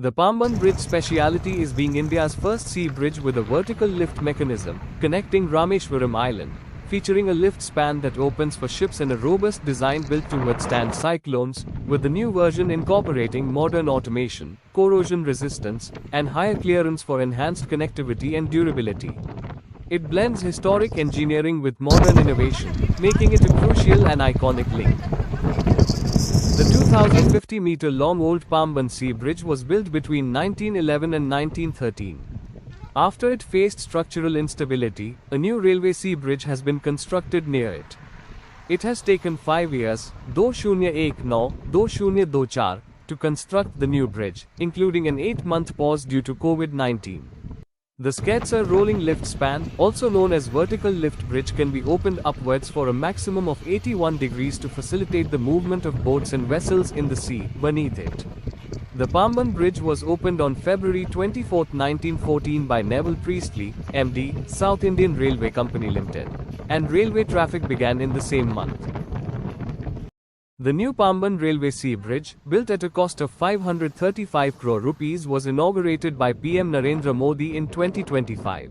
The Pamban Bridge speciality is being India's first sea bridge with a vertical lift mechanism, connecting Rameswaram Island, featuring a lift span that opens for ships and a robust design built to withstand cyclones, with the new version incorporating modern automation, corrosion resistance, and higher clearance for enhanced connectivity and durability. It blends historic engineering with modern innovation, making it a crucial and iconic link. The 2,050-meter-long Old Pamban Sea Bridge was built between 1911 and 1913. After it faced structural instability, a new railway sea bridge has been constructed near it. It has taken 5 years, 2019-2024, to construct the new bridge, including an 8-month pause due to COVID-19. The Scherzer rolling lift span, also known as vertical lift bridge, can be opened upwards for a maximum of 81 degrees to facilitate the movement of boats and vessels in the sea beneath it. The Pamban Bridge was opened on February 24, 1914 by Neville Priestley, MD, South Indian Railway Company Limited, and railway traffic began in the same month. The new Pamban Railway Sea Bridge, built at a cost of 535 crore rupees, was inaugurated by PM Narendra Modi in 2025.